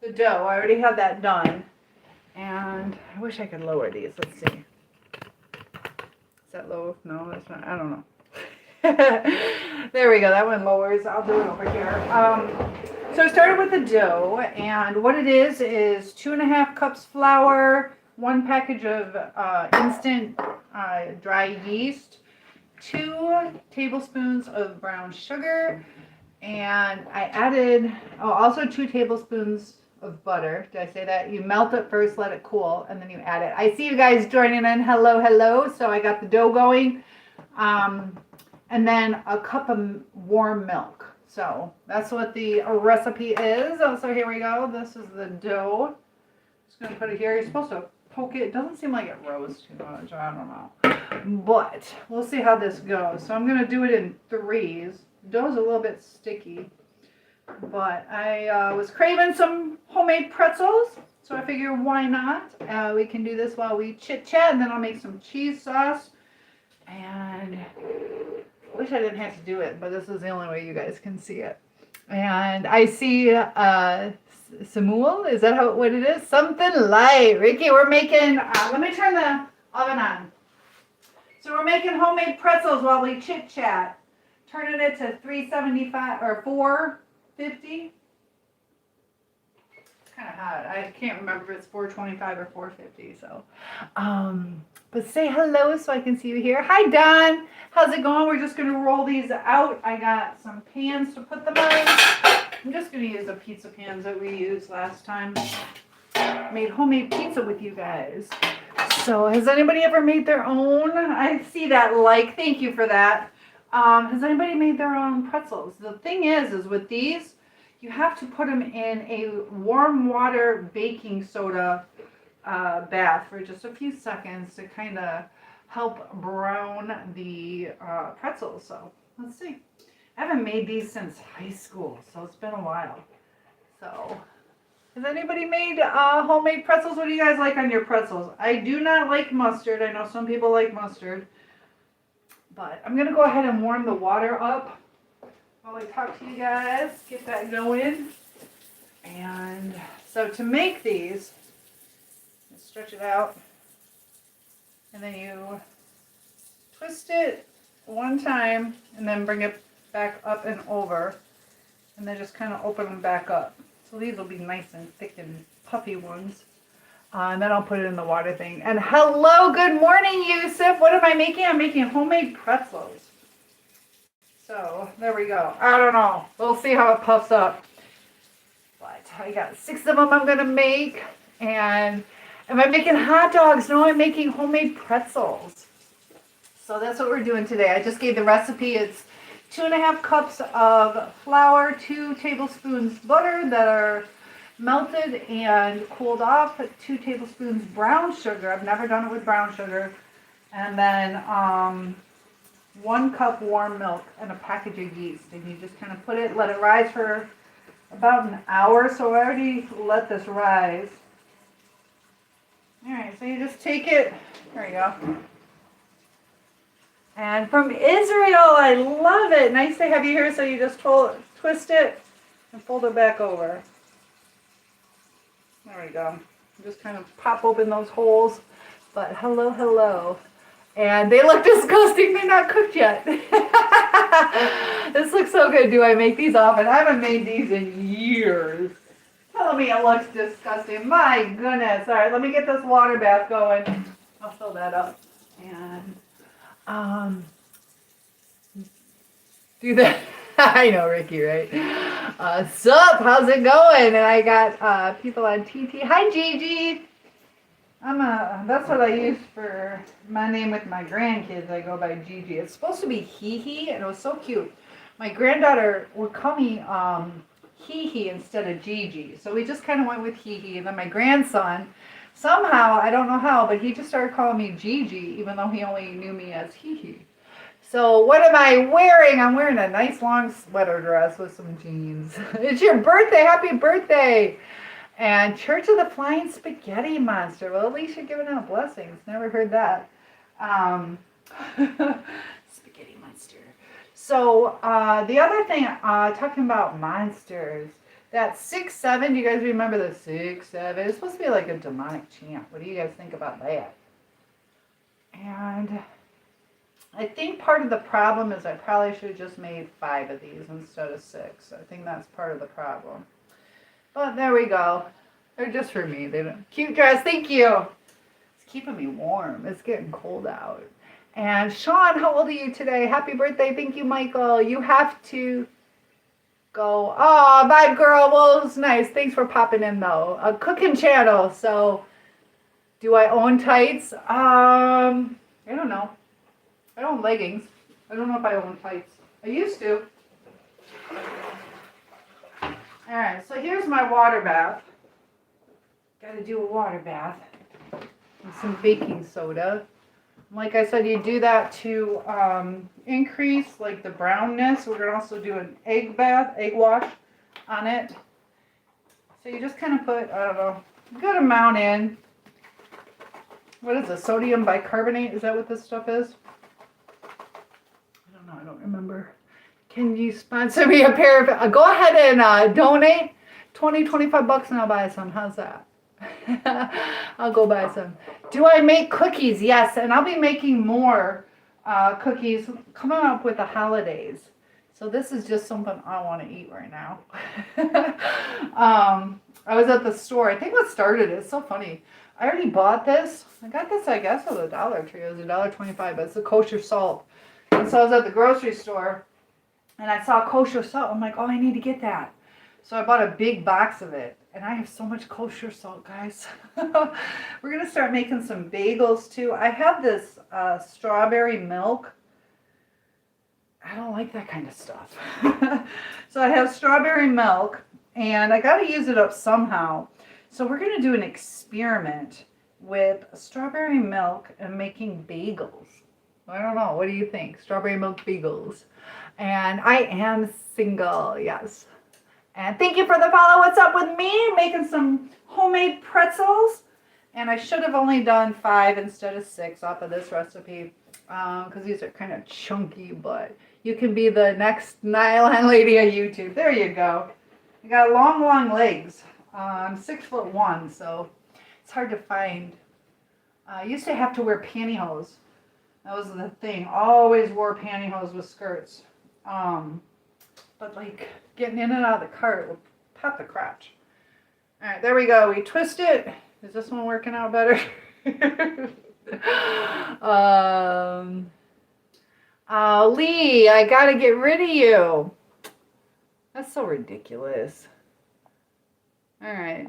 the dough. I already have that done. And I wish I could lower these. Let's see. Is that low? No, that's not. I don't know. There we go. That one lowers. I'll do it over here. So I started with the dough, and what it is 2.5 cups flour, 1 package of instant dry yeast, 2 tablespoons of brown sugar, and I added also 2 tablespoons of butter. Did I say that? You melt it first, let it cool, and then you add it. I see you guys joining in. Hello, hello. So I got the dough going. And then a cup of warm milk. So that's what the recipe is. So here we go. This is the dough. Just going to put it here. You're supposed to poke it. It doesn't seem like it rose too much. I don't know. But we'll see how this goes. So I'm going to do it in 3s. Dough's a little bit sticky. But I was craving some homemade pretzels. So I figured why not? We can do this while we chit chat. And then I'll make some cheese sauce. And I wish I didn't have to do it, but this is the only way you guys can see it. And I see Samuel, is that what it is? Something light. Ricky, we're making, let me turn the oven on. So we're making homemade pretzels while we chit chat. Turning it to 375 or 450. It's kind of hot. I can't remember if it's 425 or 450. So, but say hello so I can see you here. Hi, Don. How's it going? We're just going to roll these out. I got some pans to put them on. I'm just going to use the pizza pans that we used last time. Made homemade pizza with you guys. So has anybody ever made their own? I see that like. Thank you for that. Has anybody made their own pretzels? The thing is with these, you have to put them in a warm water baking soda bath for just a few seconds to kind of help brown the pretzels. So let's see. I haven't made these since high school, so it's been a while. So has anybody made homemade pretzels? What do you guys like on your pretzels? I do not like mustard. I know some people like mustard. But I'm going to go ahead and warm the water up while I talk to you guys. Get that going. And so to make these, stretch it out. And then you twist it one time and then bring it back up and over. And then just kind of open them back up. So these will be nice and thick and puffy ones. And then I'll put it in the water thing. And hello, good morning, Yusuf. What am I making? I'm making homemade pretzels. So there we go. I don't know. We'll see how it puffs up. But I got 6 of them I'm going to make. And am I making hot dogs? No, I'm making homemade pretzels. So that's what we're doing today. I just gave the recipe. It's 2.5 cups of flour, 2 tablespoons butter that are melted and cooled off, 2 tablespoons brown sugar. I've never done it with brown sugar. And then 1 cup warm milk and a package of yeast. And you just kind of put it, let it rise for about an hour. So I already let this rise. All right, so you just take it. There you go. And from Israel, I love it. Nice to have you here. So you just twist it and fold it back over. There we go. Just kind of pop open those holes. But hello, hello. And they look disgusting. They're not cooked yet. This looks so good. Do I make these often? I haven't made these in years. Tell me it looks disgusting. My goodness. All right, let me get this water bath going. I'll fill that up. And do that. I know, Ricky, right? Sup? How's it going? And I got people on TT. Hi, Gigi. That's what I use for my name with my grandkids. I go by Gigi. It's supposed to be Hee, and it was so cute. My granddaughter would call me Hee instead of Gigi. So we just kind of went with Hee. And then my grandson, somehow, I don't know how, but he just started calling me Gigi, even though he only knew me as Hee. So what am I wearing? I'm wearing a nice long sweater dress with some jeans. It's your birthday. Happy birthday. And Church of the Flying Spaghetti Monster. Well, at least you're giving out blessings. Never heard that. Spaghetti Monster. So the other thing, talking about monsters, that 6-7. Do you guys remember the 6-7? It's supposed to be like a demonic chant. What do you guys think about that? And I think part of the problem is I probably should have just made 5 of these instead of 6. I think that's part of the problem. But there we go. They're just for me. They don't. Cute dress. Thank you. It's keeping me warm. It's getting cold out. And Sean, how old are you today? Happy birthday. Thank you, Michael. You have to go. Oh, vibe girl. Well, it was nice. Thanks for popping in, though. A cooking channel. So, do I own tights? I don't know. I own leggings. I don't know if I own tights. I used to. All right, so here's my water bath. Got to do a water bath with some baking soda. Like I said, you do that to increase like the brownness. We're going to also do an egg wash on it. So you just kind of put, I don't know, a good amount in. What is it? Sodium bicarbonate? Is that what this stuff is? I don't know. I don't remember. Can you sponsor me a pair of... go ahead and donate $20-25 and I'll buy some. How's that? I'll go buy some. Do I make cookies? Yes, and I'll be making more cookies coming up with the holidays. So this is just something I want to eat right now. I was at the store. I think what started it. It's so funny. I already bought this. I got this, I guess, at the Dollar Tree. It was $1.25, but it's a kosher salt. And so I was at the grocery store. And I saw kosher salt. I'm like, oh, I need to get that. So I bought a big box of it. And I have so much kosher salt, guys. We're going to start making some bagels, too. I have this strawberry milk. I don't like that kind of stuff. So I have strawberry milk. And I got to use it up somehow. So we're going to do an experiment with strawberry milk and making bagels. I don't know. What do you think? Strawberry milk bagels. And I am single, yes. And thank you for the follow. What's up with me? Making some homemade pretzels. And I should have only done 5 instead of 6 off of this recipe. Because these are kind of chunky, but you can be the next nylon lady on YouTube. There you go. You got long legs. I'm 6'1", so it's hard to find. I used to have to wear pantyhose. That was the thing. Always wore pantyhose with skirts. But like getting in and out of the cart will pop the crotch. All right, there we go. We twist it. Is this one working out better? Lee, I gotta get rid of you. That's so ridiculous. All right.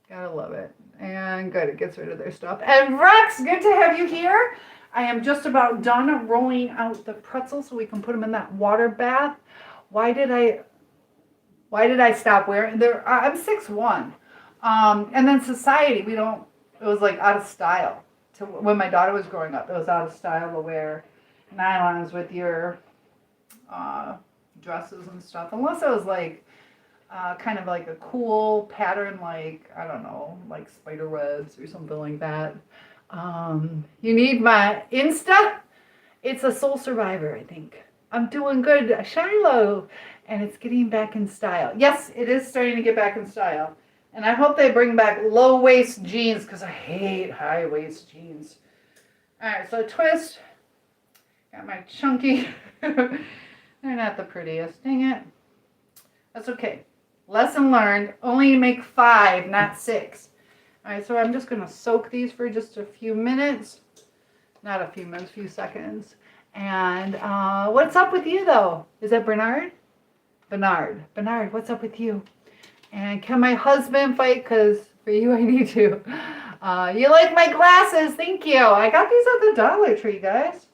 Gotta love it. And good, it gets rid of their stuff. And Rex, good to have you here. I am just about done rolling out the pretzels so we can put them in that water bath. Why did I stop wearing? I'm 6'1". And then society, it was like out of style. When my daughter was growing up, it was out of style to wear nylons with your dresses and stuff. Unless it was like kind of like a cool pattern, like, I don't know, like spider webs or something like that. You need my Insta. It's a Soul Survivor, I think. I'm doing good, Shiloh, and it's getting back in style. Yes, it is starting to get back in style. And I hope they bring back low-waist jeans because I hate high-waist jeans. All right, so twist. Got my chunky. They're not the prettiest. Dang it. That's okay. Lesson learned. Only make 5, not 6. All right, so I'm just going to soak these for just a few minutes. Not a few minutes, a few seconds. And what's up with you, though? Is that Bernard? Bernard, what's up with you? And can my husband fight? Because for you, I need to. You like my glasses. Thank you. I got these at the Dollar Tree, guys.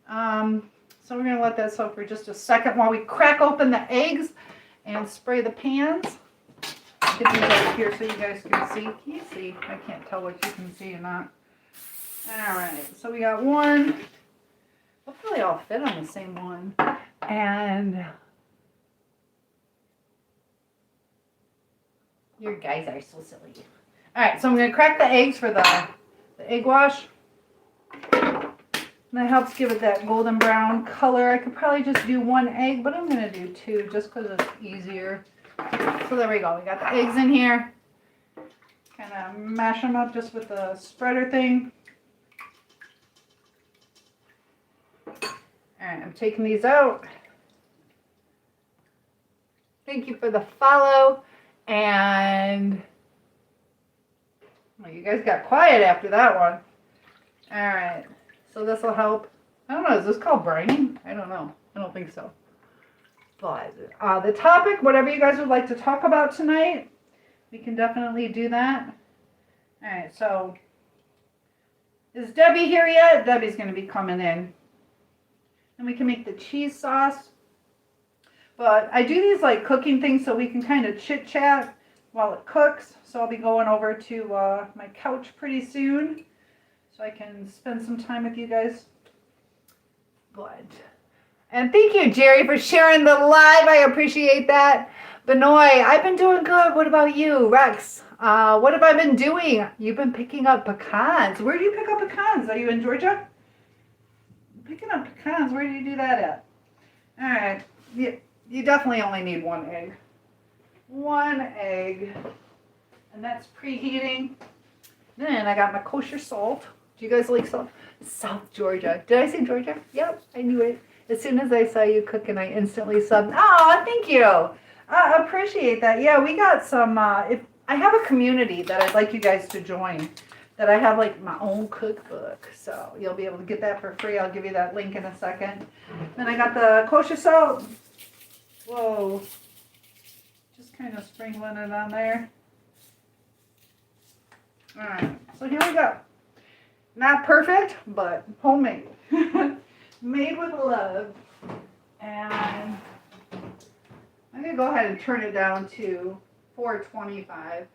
So we're going to let that soak for just a second while we crack open the eggs and spray the pans. Get these over here so you guys can see. Can you see? I can't tell what you can see or not. All right. So we got one. Hopefully I'll fit on the same one. And you guys are so silly. All right, so I'm going to crack the eggs for the egg wash. And that helps give it that golden brown color. I could probably just do 1 egg, but I'm going to do 2 just because it's easier. So there we go. We got the eggs in here. Kind of mash them up just with the spreader thing. Alright, I'm taking these out. Thank you for the follow. And well, you guys got quiet after that one. Alright, so this will help. I don't know, is this called brining? I don't know. I don't think so. But the topic, whatever you guys would like to talk about tonight, we can definitely do that. Alright, so is Debbie here yet? Debbie's going to be coming in. And we can make the cheese sauce. But I do these like cooking things so we can kind of chit chat while it cooks. So I'll be going over to my couch pretty soon so I can spend some time with you guys. But, and thank you, Jerry, for sharing the live. I appreciate that. Benoit, I've been doing good. What about you, Rex? What have I been doing? You've been picking up pecans. Where do you pick up pecans? Are you in Georgia? Picking up pecans. Where do you do that at? All right. You definitely only need 1 egg. 1 egg. And that's preheating. Then I got my kosher salt. Do you guys like salt? South Georgia. Did I say Georgia? Yep, I knew it. As soon as I saw you cooking, I instantly subbed. Oh, thank you. I appreciate that. Yeah, we got some, if I have a community that I'd like you guys to join, that I have like my own cookbook. So you'll be able to get that for free. I'll give you that link in a second. Then I got the kosher salt. Whoa. Just kind of sprinkling it on there. All right, so here we go. Not perfect, but homemade. Made with love. And I'm going to go ahead and turn it down to 425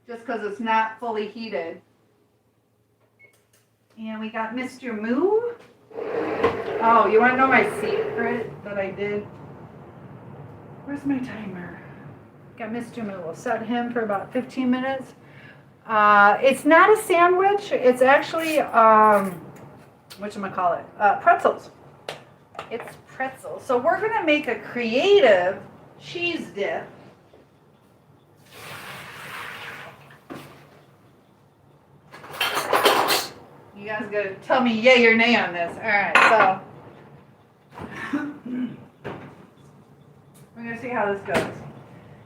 just because it's not fully heated. And we got Mr. Moo. Oh, you want to know my secret that I did? Where's my timer? Got Mr. Moo. We'll set him for about 15 minutes. It's not a sandwich. It's actually, whatchamacallit? Pretzels. It's pretzels. So we're going to make a creative cheese dip. You guys got to tell me yay or nay on this. All right, so we're going to see how this goes.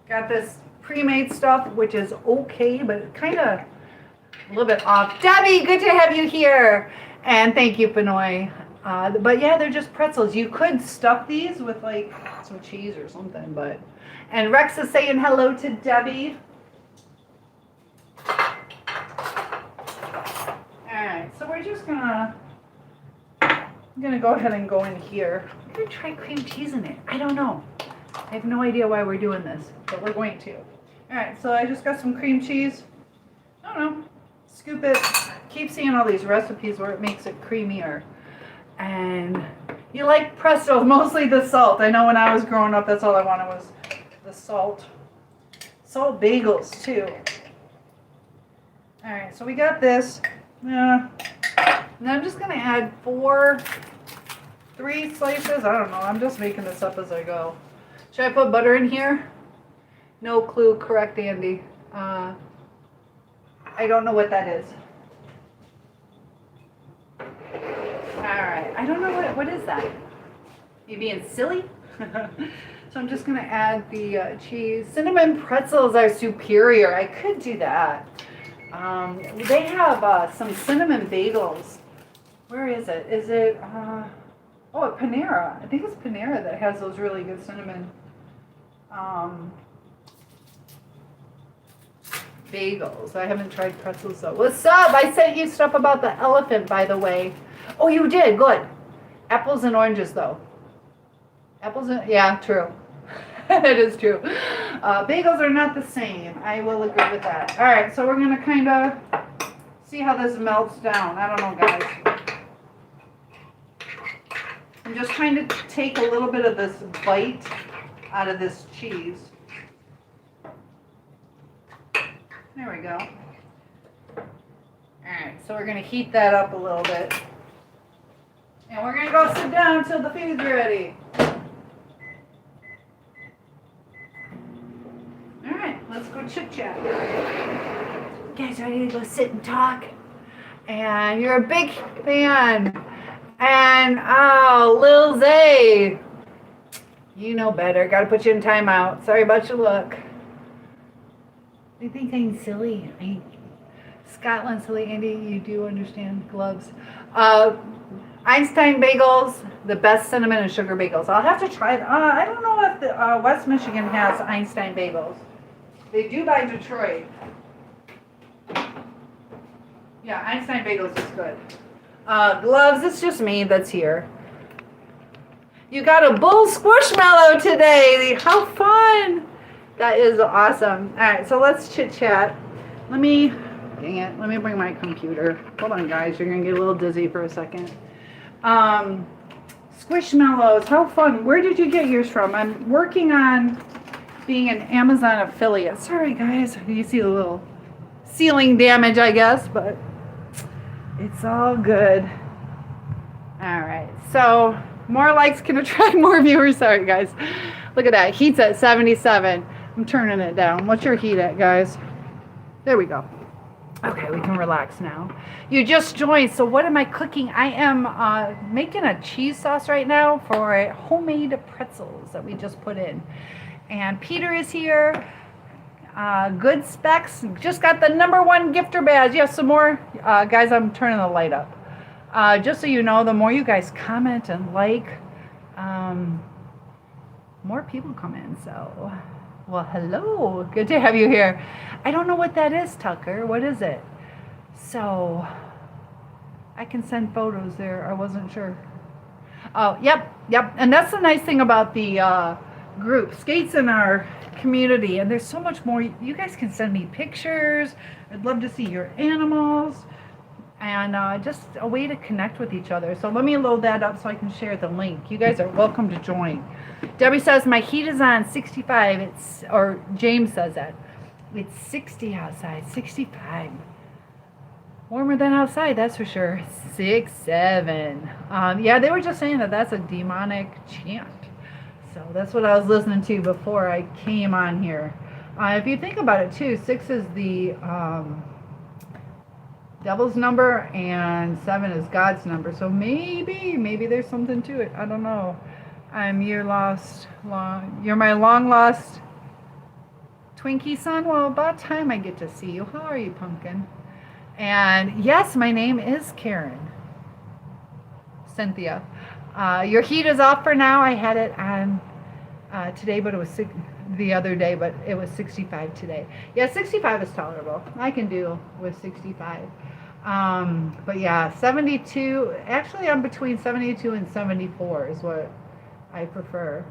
Got this pre-made stuff, which is okay, but kind of a little bit off. Debbie, good to have you here. And thank you, Benoit. But yeah, they're just pretzels. You could stuff these with like some cheese or something, but. And Rex is saying hello to Debbie. Alright, so we're just I'm gonna go ahead and go in here. I'm gonna try cream cheese in it. I don't know. I have no idea why we're doing this, but we're going to. Alright, so I just got some cream cheese. I don't know. Scoop it. Keep seeing all these recipes where it makes it creamier. And you like presto, mostly the salt. I know when I was growing up, that's all I wanted was the salt. Salt bagels, too. Alright, so we got this. And I'm just going to add 3 slices. I don't know. I'm just making this up as I go. Should I put butter in here? No clue. Correct, Andy. I don't know what that is. Alright. I don't know what is that. You being silly? So I'm just going to add the cheese. Cinnamon pretzels are superior. I could do that. They have some cinnamon bagels. Where is it? Is it, at Panera. I think it's Panera that has those really good cinnamon bagels. I haven't tried pretzels though. What's up? I sent you stuff about the elephant, by the way. Oh, you did? Good. Apples and oranges though. Apples and, yeah, true. It is true. Bagels are not the same. I will agree with that. All right, so we're going to kind of see how this melts down. I don't know, guys. I'm just trying to take a little bit of this bite out of this cheese. There we go. All right, so we're going to heat that up a little bit. And we're going to go sit down until the food's ready. All right, let's go chit chat. You guys ready to go sit and talk? And you're a big fan. And oh, Lil Zay. You know better. Got to put you in timeout. Sorry about your look. They think I'm silly. Scotland silly, Andy. You do understand gloves. Einstein bagels, the best cinnamon and sugar bagels. I'll have to try it. I don't know if the, West Michigan has Einstein bagels. They do by Detroit. Yeah, Einstein bagels is good. Gloves, it's just me that's here. You got a bull squishmallow today. How fun. That is awesome. All right, so let's chit chat. Let me bring my computer. Hold on, guys. You're going to get a little dizzy for a second. Squishmallows, how fun. Where did you get yours from? I'm working on being an Amazon affiliate. Sorry, guys. You see the little ceiling damage, I guess, but it's all good. All right, so more likes can attract more viewers. Sorry, guys. Look at that. Heat's at 77. I'm turning it down. What's your heat at, guys? There we go. Okay, we can relax now. You just joined, so what am I cooking? I am making a cheese sauce right now for homemade pretzels that we just put in. And Peter is here. Good specs. Just got the #1 gifter badge. Yes, some more. Guys, I'm turning the light up. Just so you know, the more you guys comment and like, more people come in. So, well, hello. Good to have you here. I don't know what that is, Tucker. What is it? So, I can send photos there. I wasn't sure. Oh, yep. And that's the nice thing about the group. Skates in our community. And there's so much more. You guys can send me pictures. I'd love to see your animals. And just a way to connect with each other. So let me load that up so I can share the link. You guys are welcome to join. Debbie says my heat is on 65. Or James says that. It's 60 outside, 65. Warmer than outside, that's for sure. 6-7. Yeah, they were just saying that that's a demonic chant. So that's what I was listening to before I came on here. If you think about it too, 6 is the devil's number and 7 is God's number. So maybe there's something to it. I don't know. You're my long lost Twinkie son. Well, about time I get to see you. How are you, pumpkin? And yes, my name is Karen. Cynthia. Your heat is off for now. I had it on today, but it was the other day, but it was 65 today. Yeah, 65 is tolerable. I can do with 65. But yeah, 72. Actually, I'm between 72 and 74 is what I prefer.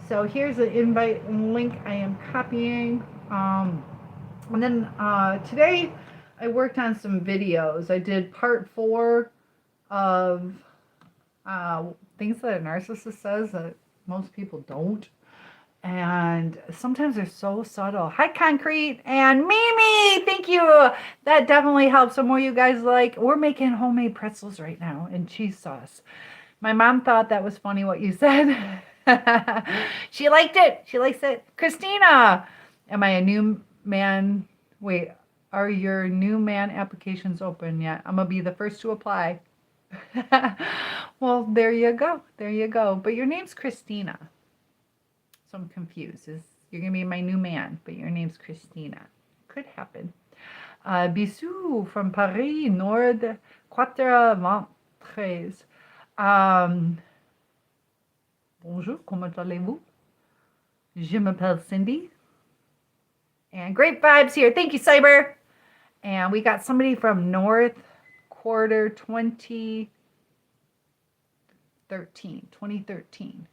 So here's the invite link I am copying. And then today I worked on some videos. I did part 4 of things that a narcissist says that most people don't. And sometimes they're so subtle. Hi, Concrete and Mimi. Thank you. That definitely helps. The more you guys like, we're making homemade pretzels right now and cheese sauce. My mom thought that was funny what you said. She liked it. She likes it. Christina, am I a new man? Wait, are your new man applications open yet? I'm going to be the first to apply. Well, there you go. There you go. But your name's Christina. So I'm confused. You're going to be my new man, but your name's Christina. Could happen. Bisous from Paris, Nord, 4-23. Bonjour, comment allez-vous? Je m'appelle Cindy. And great vibes here. Thank you, Cyber. And we got somebody from North Quarter 2013.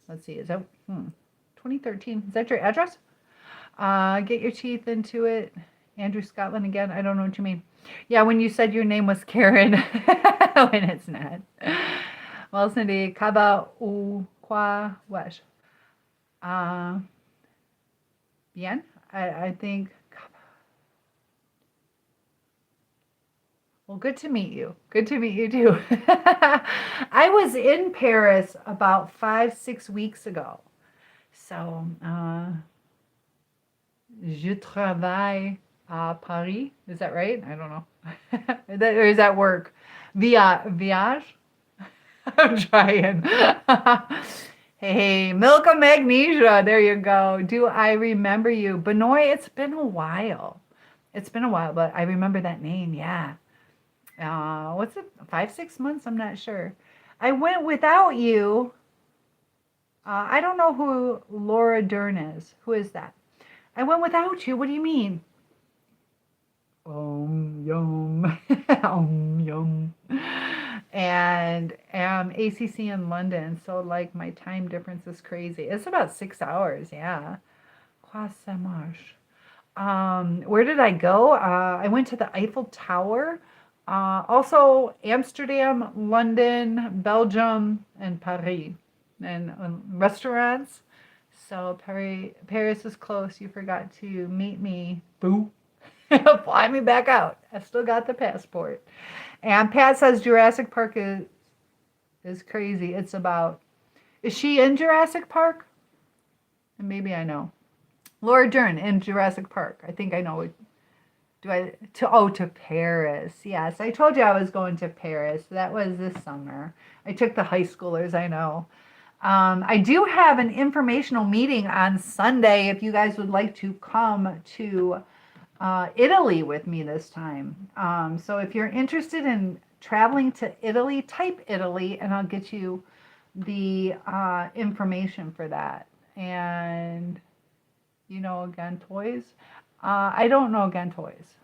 Let's see, is that 2013? Is that your address? Get your teeth into it. Andrew Scotland again. I don't know what you mean. Yeah, when you said your name was Karen, when it's not. Well, Cindy, Kaba Ukwa Wesh. Bien. I think. Well, good to meet you. Good to meet you too. I was in Paris about 5, 6 weeks ago. So, je travaille à Paris. Is that right? I don't know. Or is that work? Viage? I'm trying. Hey, Milk of Magnesia. There you go. Do I remember you? Benoit, it's been a while. It's been a while, but I remember that name. Yeah. What's it? 5, 6 months? I'm not sure. I went without you. I don't know who Laura Dern is. Who is that? I went without you. What do you mean? Yum. Yum. And ACC in London. So, like, my time difference is crazy. It's about 6 hours. Yeah. Quoi ça marche? Where did I go? I went to the Eiffel Tower. Also, Amsterdam, London, Belgium, and Paris. And restaurants. So Paris is close. You forgot to meet me. Boo. Fly me back out. I still got the passport. And Pat says Jurassic Park is crazy. It's about, is she in Jurassic Park? And maybe I know. Laura Dern in Jurassic Park. I think I know. To Paris. Yes, I told you I was going to Paris. That was this summer. I took the high schoolers, I know. I do have an informational meeting on Sunday if you guys would like to come to Italy with me this time. So if you're interested in traveling to Italy, type Italy and I'll get you the information for that. And you know Gantoys? I don't know Gantoys.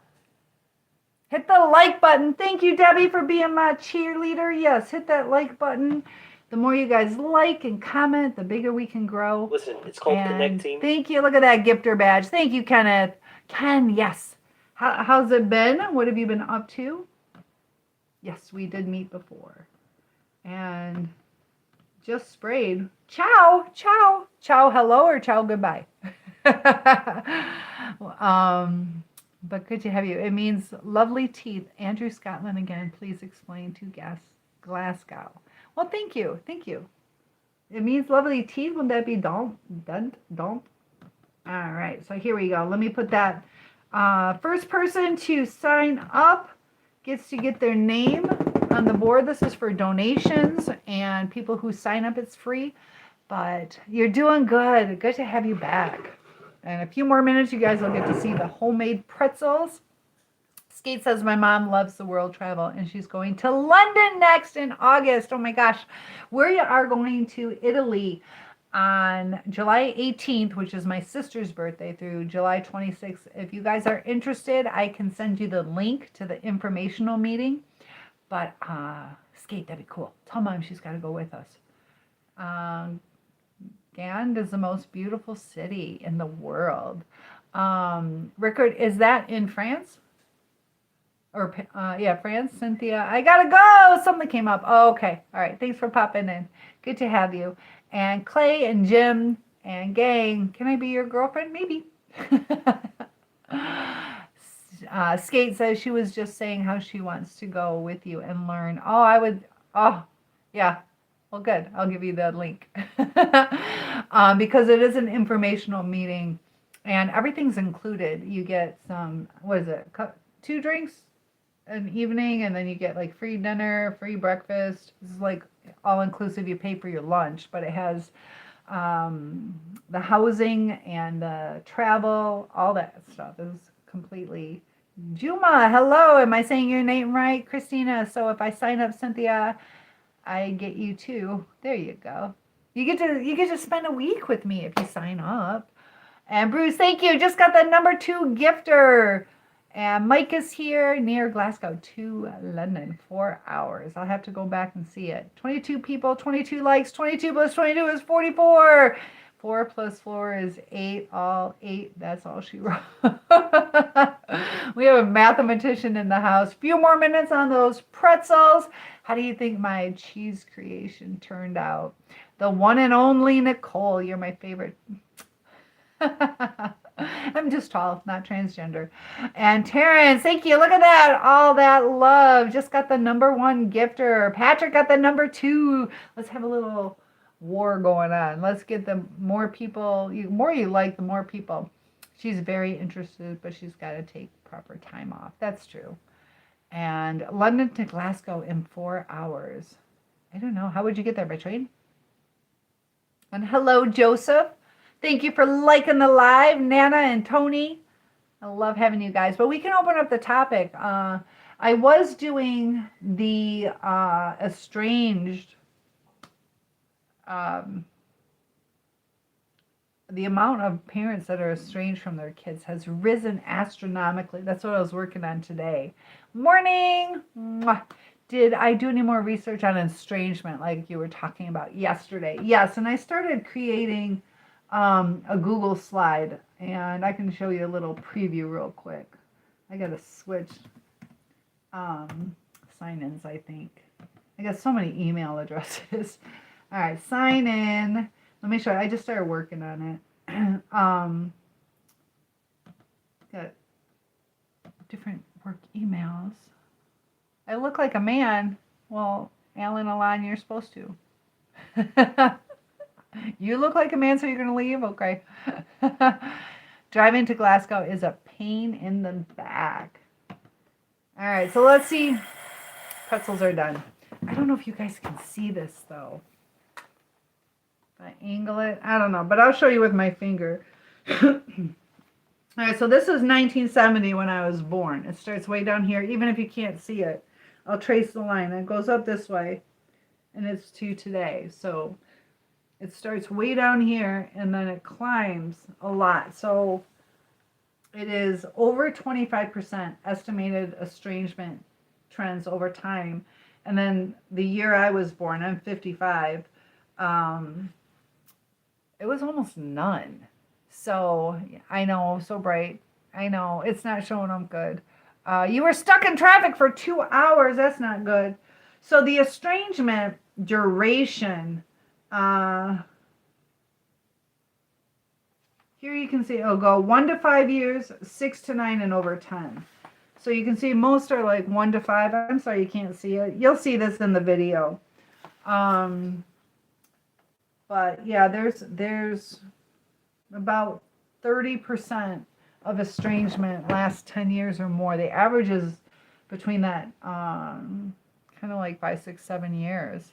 Hit the like button. Thank you, Debbie, for being my cheerleader. Yes, hit that like button. The more you guys like and comment, the bigger we can grow. Listen, it's called connecting. Thank you. Look at that gifter badge. Thank you, Kenneth. Ken, yes. How's it been? What have you been up to? Yes, we did meet before. And just sprayed. Ciao, ciao, ciao, hello, or ciao, goodbye. But good to have you. It means lovely teeth. Andrew Scotland again. Please explain to Glasgow. Well, thank you. Thank you. It means lovely teeth. Wouldn't that be don't? All right. So here we go. Let me put that. First person to sign up gets to get their name on the board. This is for donations and people who sign up. It's free. But you're doing good. Good to have you back. And a few more minutes, you guys will get to see the homemade pretzels. Skate says my mom loves the world travel and she's going to London next in August. Oh my gosh. We are going to Italy on July 18th, which is my sister's birthday, through July 26th. If you guys are interested, I can send you the link to the informational meeting. But Skate, that'd be cool. Tell mom she's got to go with us. Gand is the most beautiful city in the world. Rickard, is that in France? Or, yeah, France, Cynthia. I gotta go. Something came up. Oh, okay. All right. Thanks for popping in. Good to have you. And Clay and Jim and gang. Can I be your girlfriend? Maybe. Skate says she was just saying how she wants to go with you and learn. Oh, I would. Oh, yeah. Well, good. I'll give you the link. Because it is an informational meeting and everything's included. You get some, what is it? 2 drinks an evening, and then you get like free dinner, free breakfast. This is like all inclusive. You pay for your lunch, but it has the housing and the travel, all that stuff is completely. Juma, hello. Am I saying your name right? Christina. So if I sign up, Cynthia, I get you too. There you go. You get to spend a week with me if you sign up. And Bruce, thank you. Just got the number 2 gifter. And Mike is here near Glasgow to London. 4 hours. I'll have to go back and see it. 22 people, 22 likes. 22 plus 22 is 44. 4 plus 4 is 8. All 8. That's all she wrote. We have a mathematician in the house. Few more minutes on those pretzels. How do you think my cheese creation turned out? The one and only Nicole. You're my favorite. And I'm just tall, not transgender. And Terrence, thank you. Look at that. All that love. Just got the #1 gifter. Patrick got the #2. Let's have a little war going on. Let's get the more people. The more you like, the more people. She's very interested, but she's got to take proper time off. That's true. And London to Glasgow in 4 hours. I don't know. How would you get there? By train? And hello, Joseph. Thank you for liking the live, Nana and Tony. I love having you guys. But we can open up the topic. I was doing the estranged, the amount of parents that are estranged from their kids has risen astronomically. That's what I was working on today. Morning. Mwah. Did I do any more research on estrangement like you were talking about yesterday? Yes, and I started creating a Google slide, and I can show you a little preview real quick. I got to switch sign-ins, I think. I got so many email addresses. All right, sign in. Let me show you. I just started working on it. Got different work emails. I look like a man. Well, Alan, Alon, you're supposed to. You look like a man, so you're going to leave? Okay. Driving to Glasgow is a pain in the back. All right, so let's see. Pretzels are done. I don't know if you guys can see this, though. If I angle it, I don't know, but I'll show you with my finger. All right, so this is 1970 when I was born. It starts way down here, even if you can't see it. I'll trace the line. It goes up this way, and it's to today. So it starts way down here, and then it climbs a lot. So it is over 25% estimated estrangement trends over time. And then the year I was born, I'm 55, it was almost none. So I know, so bright. I know, it's not showing up good. You were stuck in traffic for 2 hours. That's not good. So the estrangement duration, here you can see it'll go 1 to 5 years, 6 to 9, and over 10. So you can see most are like 1 to 5. I'm sorry you can't see it. You'll see this in the video. But yeah, there's about 30% of estrangement lasts 10 years or more. The average is between that kind of like 5, 6, 7 years.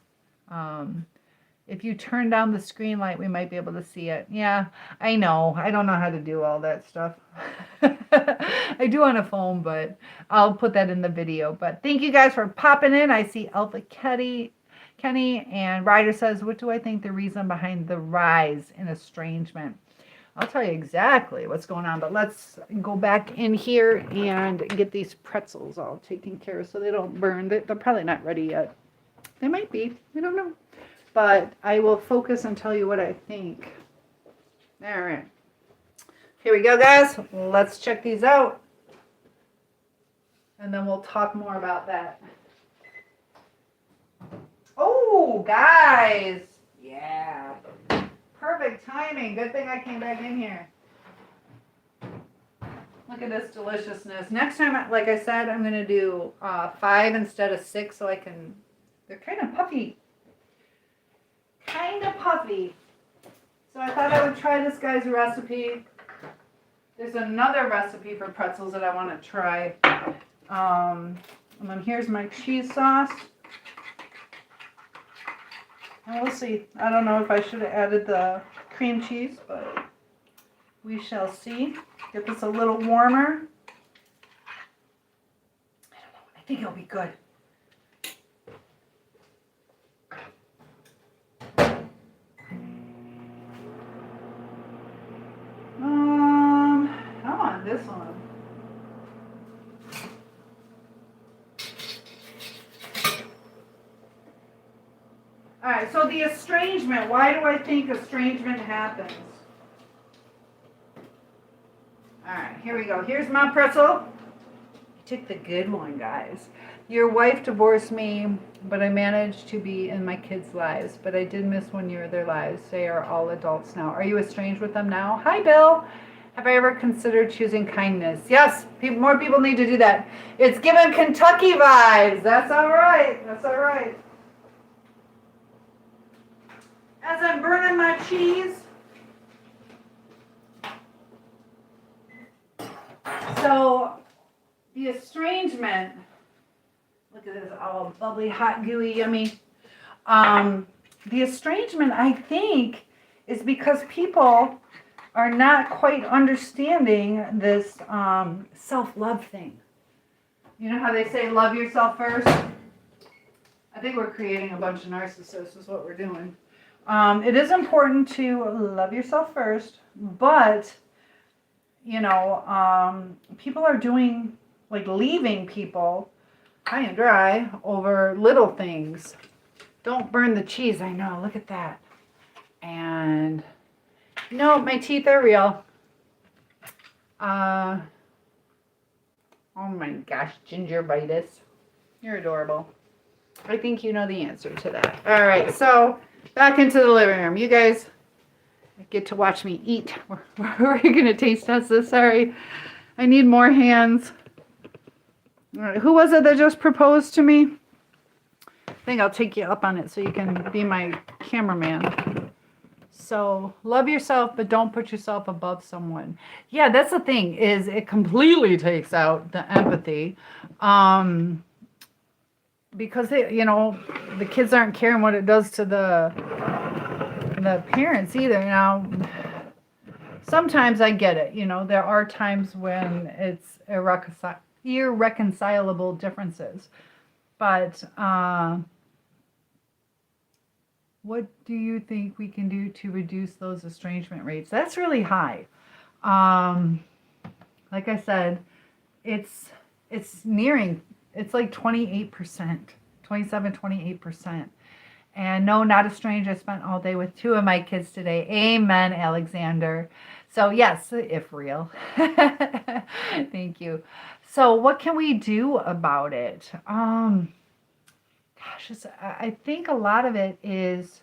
If you turn down the screen light, we might be able to see it. Yeah, I know. I don't know how to do all that stuff. I do on a phone, but I'll put that in the video. But thank you guys for popping in. I see Alpha Kenny, and Ryder says, what do I think the reason behind the rise in estrangement? I'll tell you exactly what's going on, but let's go back in here and get these pretzels all taken care of so they don't burn. They're probably not ready yet. They might be. I don't know. But I will focus and tell you what I think. All right. Here we go, guys. Let's check these out. And then we'll talk more about that. Oh, guys. Yeah. Perfect timing. Good thing I came back in here. Look at this deliciousness. Next time, like I said, I'm going to do 5 instead of 6 so I can... They're kind of puffy. Kind of puffy. So I thought I would try this guy's recipe. There's another recipe for pretzels that I want to try. And then here's my cheese sauce. And we'll see. I don't know if I should have added the cream cheese, but we shall see. Get this a little warmer. I don't know. I think it'll be good. I want this one. All right, so the estrangement. Why do I think estrangement happens? All right, here we go. Here's my pretzel. I took the good one, guys. Your wife divorced me, but I managed to be in my kids' lives. But I did miss 1 year of their lives. They are all adults now. Are you estranged with them now? Hi, Bill. Have I ever considered choosing kindness? Yes, more people need to do that. It's giving Kentucky vibes. That's all right. That's all right. As I'm burning my cheese. So, the estrangement. Look at this, all bubbly, hot, gooey, yummy. The estrangement, I think, is because people are not quite understanding this self-love thing. You know how they say love yourself first? I think we're creating a bunch of narcissists is what we're doing. It is important to love yourself first, but, you know, people are doing, like, leaving people high and dry over little things. Don't burn the cheese. I know. Look at that. And no, my teeth are real. Oh my gosh, gingivitis. You're adorable. I think you know the answer to that. All right, so back into the living room. You guys get to watch me eat. We're going to taste test this. Sorry. I need more hands. All right, who was it that just proposed to me? I think I'll take you up on it so you can be my cameraman. So love yourself, but don't put yourself above someone. Yeah, that's the thing, is it completely takes out the empathy. Because you know, the kids aren't caring what it does to the parents either. Now, sometimes I get it. You know, there are times when it's irreconcilable differences. But what do you think we can do to reduce those estrangement rates? That's really high. Like I said, it's nearing, it's like 28%, 27, 28%. And no, not estranged. I spent all day with 2 of my kids today. Amen, Alexander. So yes, if real. Thank you. So what can we do about it? Gosh, I think a lot of it is,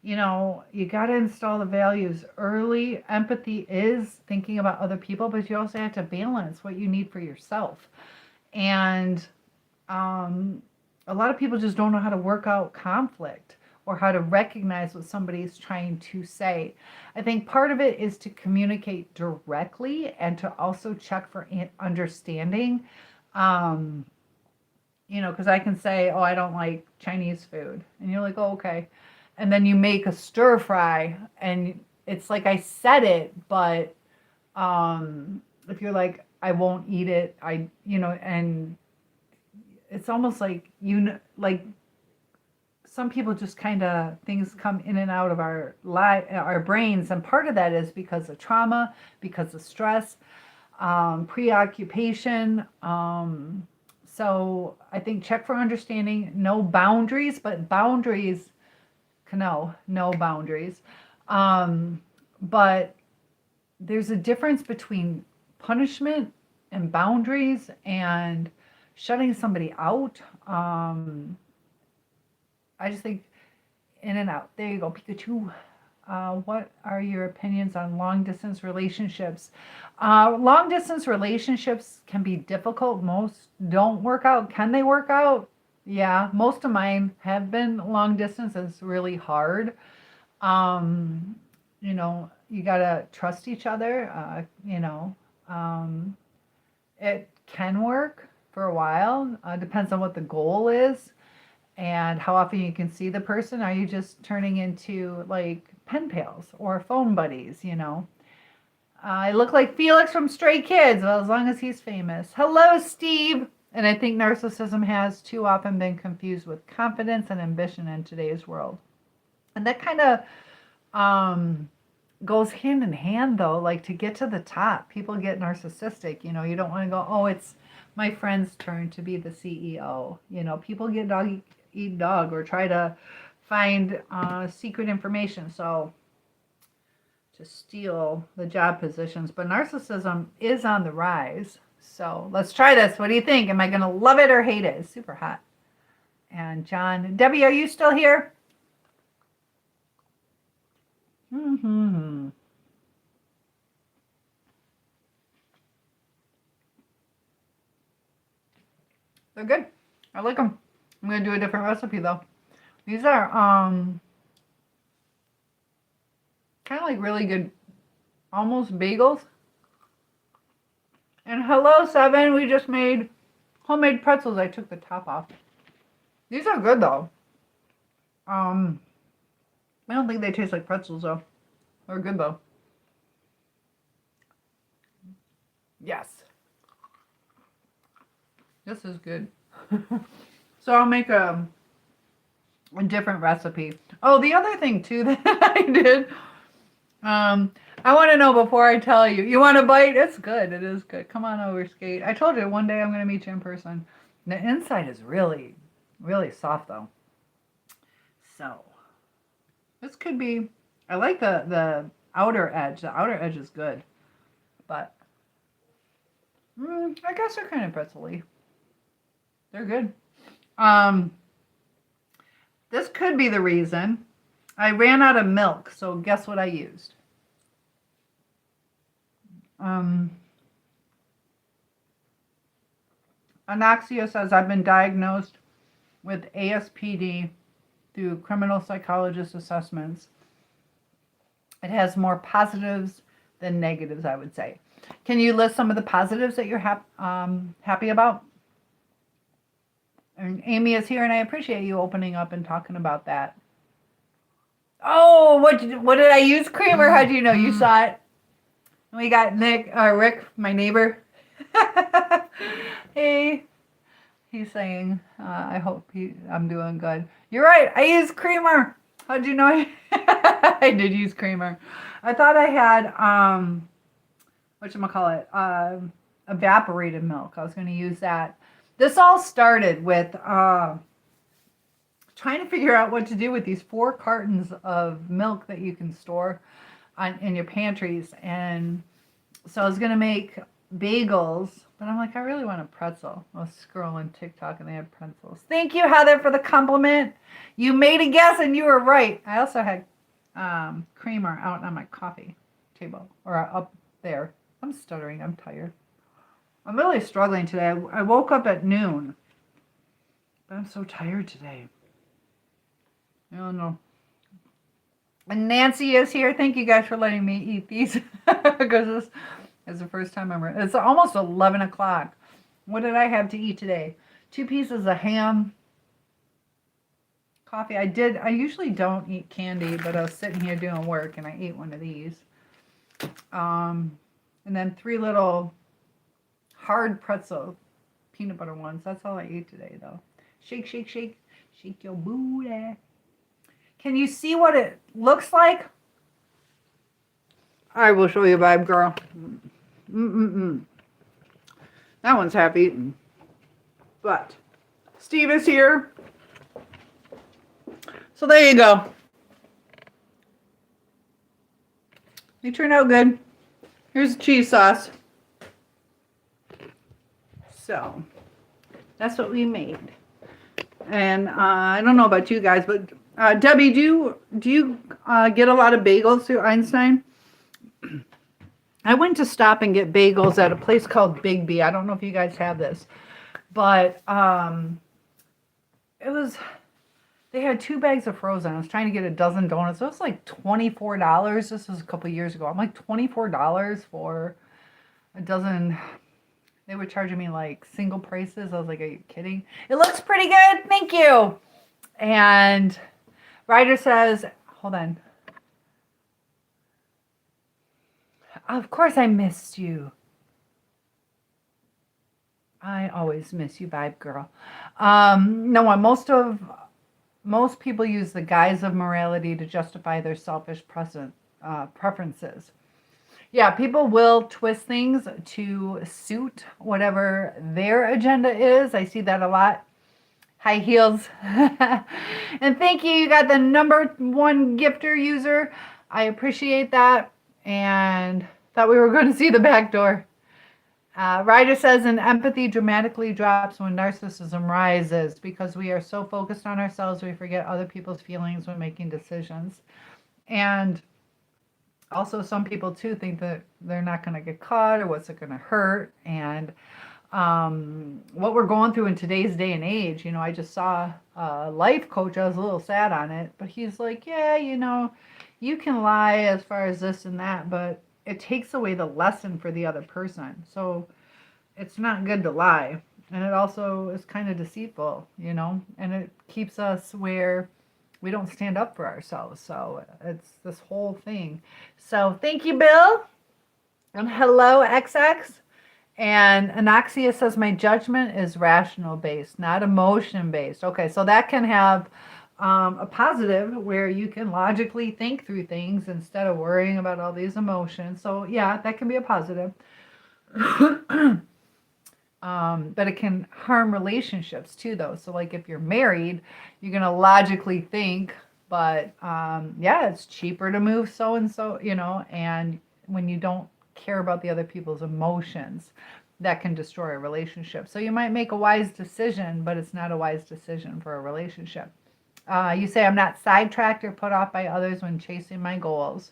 you know, you got to install the values early. Empathy is thinking about other people, but you also have to balance what you need for yourself. And a lot of people just don't know how to work out conflict or how to recognize what somebody is trying to say. I think part of it is to communicate directly and to also check for understanding. You know, because I can say, oh, I don't like Chinese food. And you're like, oh, okay. And then you make a stir fry and it's like I said it, but if you're like, I won't eat it, you know, and it's almost like, you know, like some people just kind of, things come in and out of our brains. And part of that is because of trauma, because of stress, preoccupation. So I think check for understanding, no boundaries, but boundaries, no boundaries. But there's a difference between punishment and boundaries and shutting somebody out. I just think in and out. There you go, Pikachu. What are your opinions on long-distance relationships? Long-distance relationships can be difficult. Most don't work out. Can they work out? Yeah, most of mine have been long-distance. It's really hard. You know, you got to trust each other. You know, it can work for a while. Depends on what the goal is and how often you can see the person. Are you just turning into like pen pals or phone buddies, you know? I look like Felix from Stray Kids. Well, as long as he's famous. Hello, Steve. And I think narcissism has too often been confused with confidence and ambition in today's world. And that kind of goes hand in hand, though. Like, to get to the top, people get narcissistic. You know, you don't want to go, oh, it's my friend's turn to be the CEO. You know, people get dog eat dog or try to find secret information. So to steal the job positions. But narcissism is on the rise. So let's try this. What do you think? Am I going to love it or hate it? It's super hot. And John, Debbie, are you still here? They're good. I like them. I'm going to do a different recipe though. These are kind of like really good, almost bagels. And hello, Seven. We just made homemade pretzels. I took the top off. These are good though. I don't think they taste like pretzels though. They're good though. Yes. This is good. So I'll make a different recipe. Oh, the other thing too that I did. I want to know before I tell you. You want a bite? It's good. It is good. Come on over, Skate. I told you one day I'm going to meet you in person. The inside is really, really soft though. So this could be. I like the outer edge. The outer edge is good, but I guess they're kind of pretzel-y. They're good. This could be the reason. I ran out of milk, so guess what I used? Anoxia says I've been diagnosed with ASPD through criminal psychologist assessments. It has more positives than negatives, I would say. Can you list some of the positives that you're happy about? And Amy is here, and I appreciate you opening up and talking about that. Oh, what did I use? Creamer? How'd you know? You saw it? And we got Rick, my neighbor. Hey, he's saying, I hope I'm doing good. You're right. I used creamer. How'd you know? I did use creamer. I thought I had whatchamacallit, evaporated milk. I was going to use that. This all started with trying to figure out what to do with these 4 cartons of milk that you can store in your pantries. And so I was going to make bagels, but I'm like, I really want a pretzel. I was scrolling TikTok and they had pretzels. Thank you, Heather, for the compliment. You made a guess and you were right. I also had creamer out on my coffee table, or up there. I'm stuttering. I'm tired. I'm really struggling today. I woke up at noon, but I'm so tired today. I don't know. And Nancy is here. Thank you guys for letting me eat these because this is the first time it's almost 11 o'clock. What did I have to eat today? 2 pieces of ham, coffee. I usually don't eat candy, but I was sitting here doing work and I ate one of these. And then 3 little hard pretzel peanut butter ones. That's all I ate today though. Shake, shake, shake. Shake your booty. Can you see what it looks like? I will show you, vibe girl. That one's half eaten. But Steve is here. So there you go. They turned out good. Here's the cheese sauce. So that's what we made. And I don't know about you guys, but Debbie, do you get a lot of bagels through Einstein? I went to stop and get bagels at a place called Big B. I don't know if you guys have this, but they had 2 bags of frozen. I was trying to get a dozen donuts. It was like $24. This was a couple years ago. I'm like, $24 for a dozen. They were charging me like single prices. I was like, are you kidding? It looks pretty good. Thank you. And Ryder says, hold on. Of course I missed you. I always miss you, vibe girl. No, most people use the guise of morality to justify their selfish preferences. Yeah, people will twist things to suit whatever their agenda is. I see that a lot. High heels. And thank you. You got the #1 gifter user. I appreciate that. And thought we were going to see the back door. Ryder says, and empathy dramatically drops when narcissism rises because we are so focused on ourselves we forget other people's feelings when making decisions. And also some people too think that they're not going to get caught or what's it going to hurt. And what we're going through in today's day and age. You know, I just saw a life coach. I was a little sad on it, but he's like, yeah, you know, you can lie as far as this and that, but it takes away the lesson for the other person. So it's not good to lie. And it also is kind of deceitful, you know, and it keeps us where we don't stand up for ourselves. So it's this whole thing. So thank you, Bill. And hello, XX. And Anoxia says, my judgment is rational based, not emotion based. Okay, so that can have a positive where you can logically think through things instead of worrying about all these emotions. So yeah, that can be a positive. But it can harm relationships too, though. So like if you're married, you're going to logically think, but yeah, it's cheaper to move so and so, you know, and when you don't care about the other people's emotions, that can destroy a relationship. So you might make a wise decision, but it's not a wise decision for a relationship. You say, I'm not sidetracked or put off by others when chasing my goals.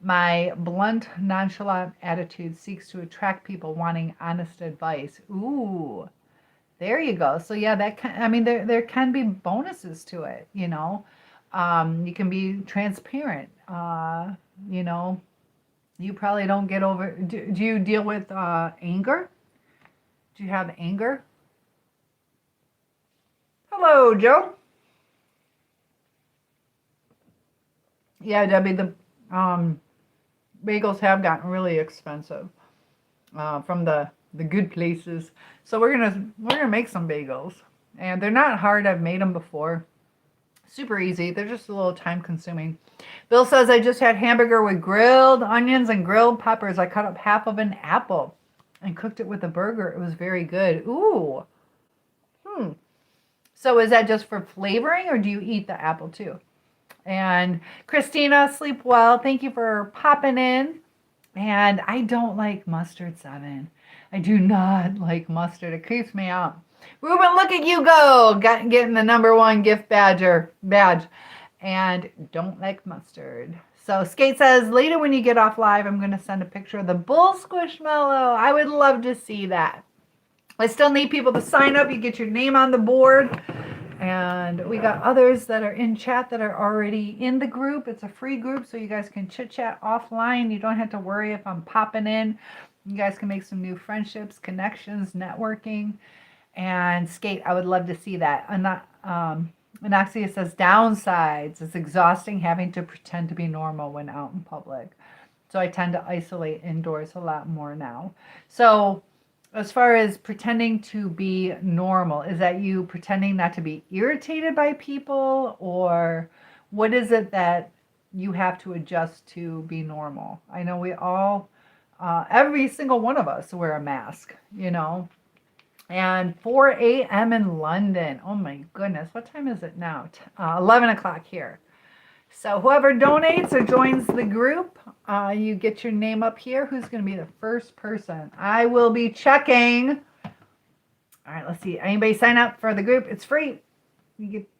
My blunt, nonchalant attitude seeks to attract people wanting honest advice. Ooh, there you go. So yeah, that can, I mean, there can be bonuses to it, you know. You can be transparent. You know, you probably don't get over, do you deal with anger? Do you have anger? Hello, Joe. Yeah, Debbie, the bagels have gotten really expensive from the good places. So we're gonna make some bagels, and they're not hard. I've made them before. Super easy. They're just a little time consuming. Bill says, I just had hamburger with grilled onions and grilled peppers. I cut up half of an apple and cooked it with a burger. It was very good. Ooh. So is that just for flavoring, or do you eat the apple too? And Christina, sleep well. Thank you for popping in. And I don't like mustard, 7. I do not like mustard. It creeps me out. Ruben, look at you go. Getting the #1 gift badge. And don't like mustard. So Skate says, later when you get off live, I'm going to send a picture of the bull squishmallow. I would love to see that. I still need people to sign up. You get your name on the board. And we got others that are in chat that are already in the group. It's a free group, so you guys can chit chat offline. You don't have to worry if I'm popping in. You guys can make some new friendships, connections, networking. And Skate, I would love to see that. Anoxia says, downsides. It's exhausting having to pretend to be normal when out in public. So I tend to isolate indoors a lot more now. So as far as pretending to be normal, is that you pretending not to be irritated by people, or what is it that you have to adjust to be normal? I know we all, every single one of us wear a mask, you know, and 4 a.m. in London. Oh my goodness. What time is it now? 11 o'clock here. So whoever donates or joins the group, you get your name up here. Who's going to be the first person? I will be checking. All right, let's see. Anybody sign up for the group? It's free.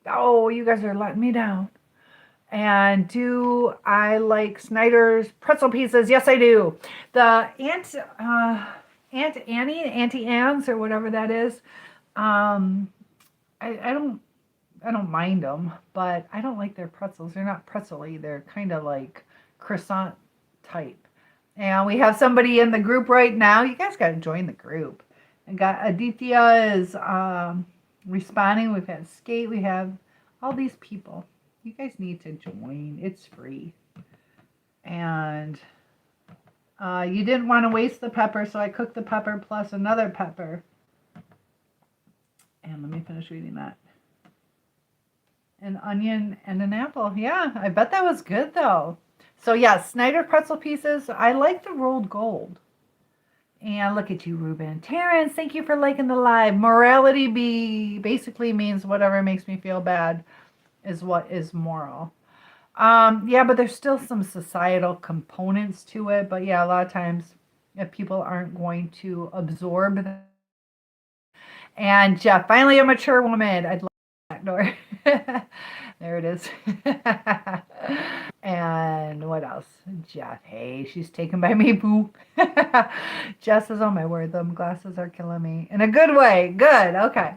Oh, you guys are letting me down. And do I like Snyder's pretzel pieces? Yes, I do. The Aunt Annie, Auntie Anne's, or whatever that is. I don't mind them, but I don't like their pretzels. They're not pretzel-y. They're kind of like croissant type. And we have somebody in the group right now. You guys got to join the group. And got Aditya is responding. We've had Skate. We have all these people. You guys need to join. It's free. And you didn't want to waste the pepper, so I cooked the pepper plus another pepper. And let me finish reading that. An onion and an apple. Yeah, I bet that was good though. So yeah, Snyder pretzel pieces. I like the rolled gold. And look at you, Ruben. Terrence, thank you for liking the live. Morality basically means whatever makes me feel bad is what is moral. Yeah, but there's still some societal components to it. But yeah, a lot of times if people aren't going to absorb that. And Jeff, finally a mature woman. I'd love that door. There it is. And what else? Jeff. Hey, she's taken by me, boo. Jess is, oh my word, them glasses are killing me. In a good way. Good. Okay.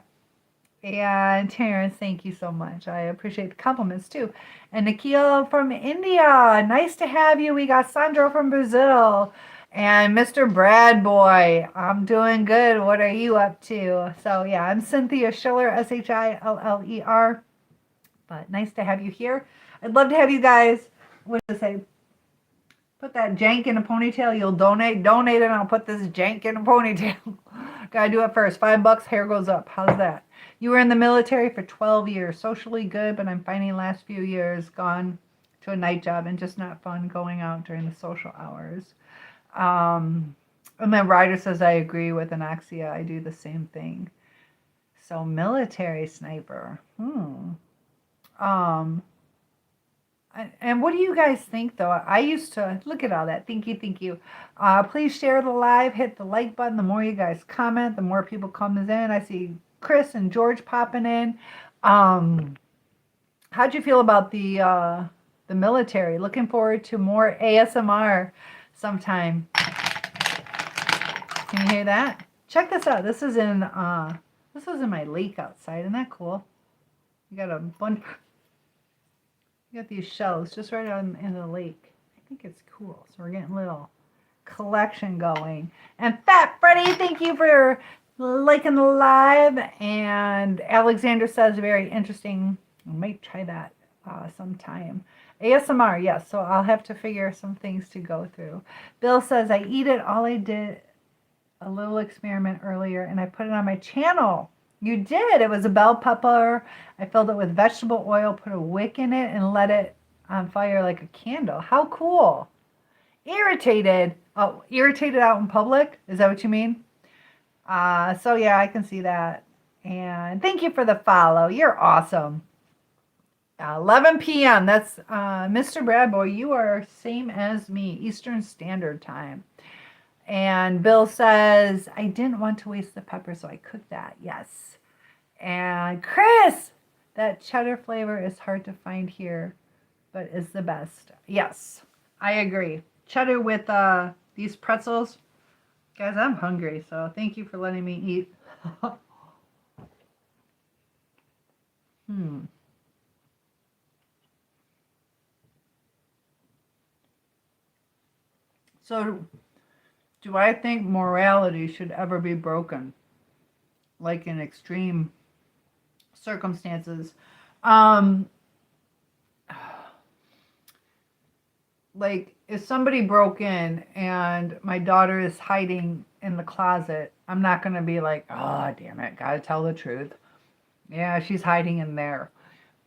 And Terrence, thank you so much. I appreciate the compliments too. And Nikhil from India. Nice to have you. We got Sandro from Brazil. And Mr. Brad Boy. I'm doing good. What are you up to? So yeah, I'm Cynthia Schiller, Shiller. But nice to have you here. I'd love to have you guys, what does it say? Put that jank in a ponytail. You'll donate. Donate and I'll put this jank in a ponytail. Gotta do it first. $5, hair goes up. How's that? You were in the military for 12 years. Socially good, but I'm finding last few years gone to a night job and just not fun going out during the social hours. And then Ryder says, I agree with Anoxia. I do the same thing. So military sniper. And what do you guys think, though? I used to, look at all that. Thank you. Please share the live. Hit the like button. The more you guys comment, the more people comes in. I see Chris and George popping in. How'd you feel about the military? Looking forward to more ASMR sometime. Can you hear that? Check this out. This is in my lake outside. Isn't that cool? You got a bunch. You got these shells just right on in the lake. I think it's cool. So we're getting a little collection going. And Fat Freddy, thank you for liking the live. And Alexander says very interesting. I might try that sometime. ASMR, yes. So I'll have to figure some things to go through. Bill says I eat it. All I did a little experiment earlier, and I put it on my channel. You did. It was a bell pepper. I filled it with vegetable oil, put a wick in it, and let it on fire like a candle. How cool. Irritated. Oh, irritated out in public? Is that what you mean? So yeah, I can see that. And thank you for the follow. You're awesome. 11 p.m. That's Mr. Bradboy. You are same as me, Eastern Standard Time. And Bill says, I didn't want to waste the pepper, so I cooked that. Yes. And Chris, that cheddar flavor is hard to find here, but is the best. Yes, I agree. Cheddar with these pretzels. Guys, I'm hungry, so thank you for letting me eat. So, do I think morality should ever be broken? Like in extreme circumstances. Like if somebody broke in and my daughter is hiding in the closet, I'm not going to be like, oh, damn it, gotta tell the truth. Yeah, she's hiding in there.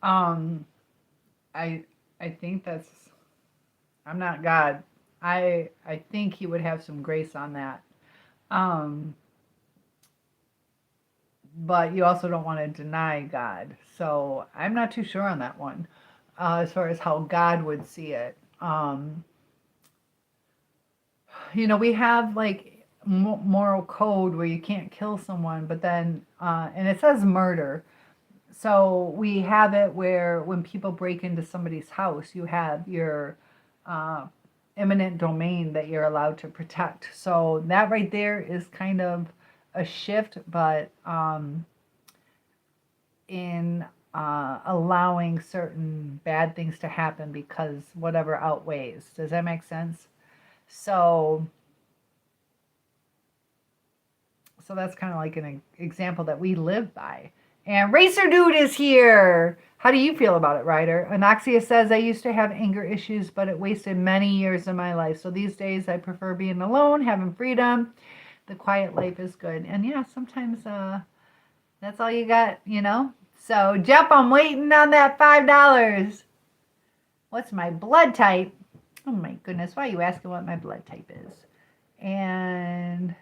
I think that's, I'm not God. I think he would have some grace on that. But you also don't want to deny God. So I'm not too sure on that one, as far as how God would see it. We have like moral code where you can't kill someone, but then, and it says murder. So we have it where when people break into somebody's house, you have your eminent domain that you're allowed to protect. So that right there is kind of a shift, but in allowing certain bad things to happen because whatever outweighs. Does that make sense? So that's kind of like an example that we live by. And Racer Dude is here. How do you feel about it, Ryder? Anoxia says, I used to have anger issues, but it wasted many years of my life. So these days I prefer being alone, having freedom. The quiet life is good. And yeah, sometimes that's all you got, So Jeff, I'm waiting on that $5. What's my blood type? Oh my goodness, why are you asking what my blood type is? And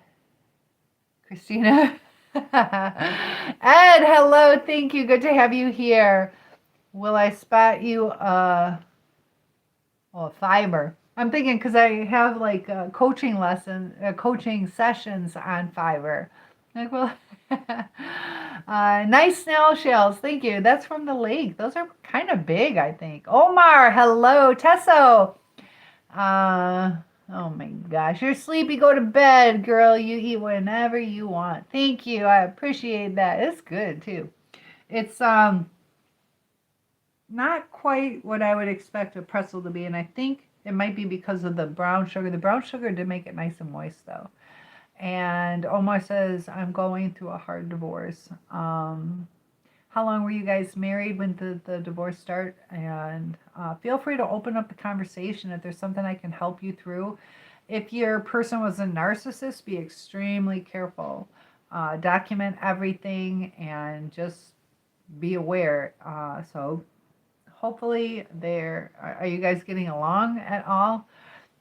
Christina. Ed, hello, thank you. Good to have you here. Will I spot you a Fiverr? I'm thinking because I have like coaching sessions on Fiverr. Like, well, nice snail shells. Thank you. That's from the lake. Those are kind of big, I think. Omar, hello. Tesso. Uh, oh my gosh. You're sleepy. Go to bed, girl. You eat whenever you want. Thank you. I appreciate that. It's good too. It's not quite what I would expect a pretzel to be, and I think it might be because of the brown sugar. The brown sugar did make it nice and moist though. And Omar says, I'm going through a hard divorce. How long were you guys married? When did the divorce start? And feel free to open up the conversation if there's something I can help you through. If your person was a narcissist, be extremely careful. Document everything and just be aware. So hopefully are you guys getting along at all?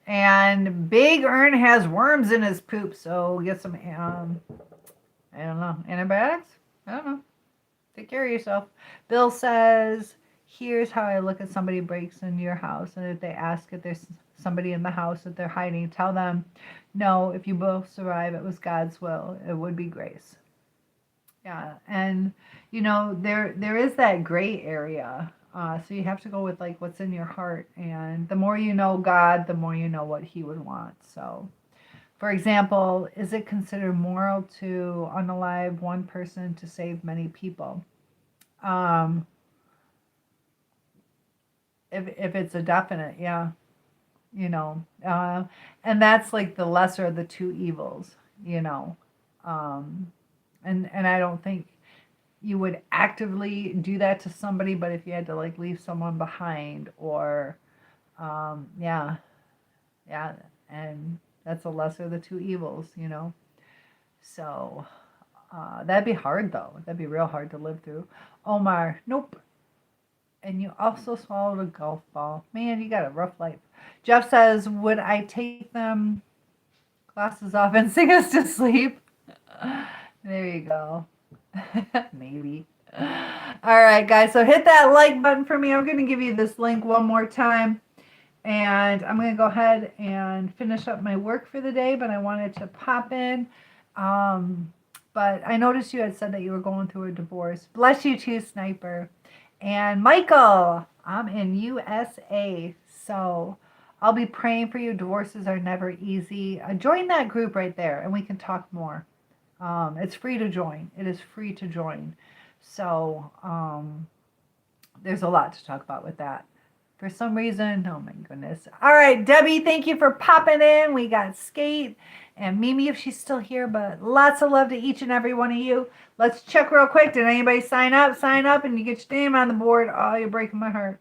And Big Ern has worms in his poop, so get some, I don't know, antibiotics? I don't know. Take care of yourself. Bill says, here's how I look at somebody breaks into your house, and if they ask if there's somebody in the house that they're hiding, tell them, no, if you both survive, it was God's will. It would be grace. Yeah, and, there is that gray area. So you have to go with like what's in your heart, and the more you know God, the more you know what He would want. So, for example, is it considered moral to unalive one person to save many people? If it's a definite, yeah, and that's like the lesser of the two evils, and I don't think you would actively do that to somebody, but if you had to like leave someone behind or yeah, and that's a lesser of the two evils, so that'd be hard though. That'd be real hard to live through. Omar, nope. And you also swallowed a golf ball. Man, you got a rough life. Jeff says, would I take them glasses off and sing us to sleep? There you go. Maybe. All right, guys. So hit that like button for me. I'm going to give you this link one more time. And I'm going to go ahead and finish up my work for the day. But I wanted to pop in. But I noticed you had said that you were going through a divorce. Bless you too, Sniper. And Michael, I'm in USA. So I'll be praying for you. Divorces are never easy. Join that group right there and we can talk more. It's free to join. It is free to join. So there's a lot to talk about with that. For some reason, oh my goodness. All right, Debbie, thank you for popping in. We got Skate and Mimi if she's still here, but lots of love to each and every one of you. Let's check real quick. Did anybody sign up? Sign up and you get your name on the board. Oh, you're breaking my heart.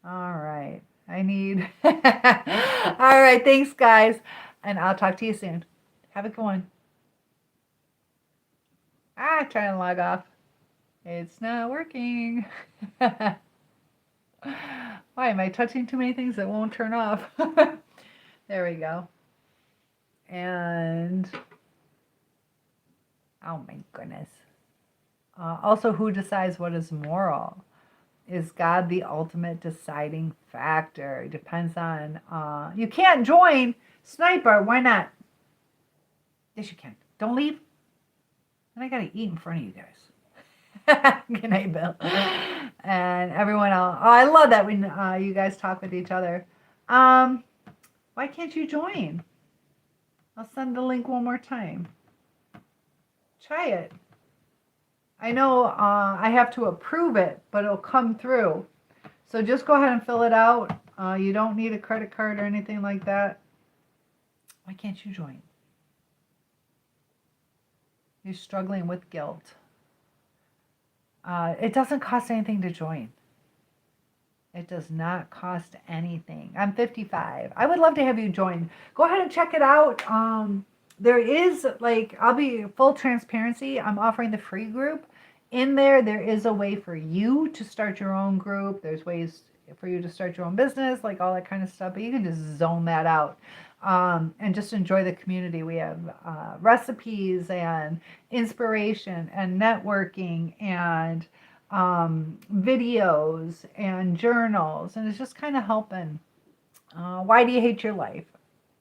All right. I need. All right. Thanks, guys. And I'll talk to you soon. Have a good one. Trying to log off. It's not working. Why am I touching too many things that won't turn off? There we go. And oh my goodness. Also, who decides what is moral? Is God the ultimate deciding factor? It depends on. You can't join. Sniper, why not? Yes, you can. Don't leave. And I gotta eat in front of you guys. Good night, Bill. And everyone else. Oh, I love that when you guys talk with each other. Why can't you join? I'll send the link one more time. Try it. I know I have to approve it, but it'll come through. So just go ahead and fill it out. You don't need a credit card or anything like that. Why can't you join? You're struggling with guilt. It doesn't cost anything to join. It does not cost anything. I'm 55. I would love to have you join. Go ahead and check it out. There is, I'll be full transparency. I'm offering the free group. In there is a way for you to start your own group. There's ways for you to start your own business, like all that kind of stuff. But you can just zone that out and just enjoy the community. We have recipes and inspiration and networking and videos and journals. And it's just kind of helping. Why do you hate your life?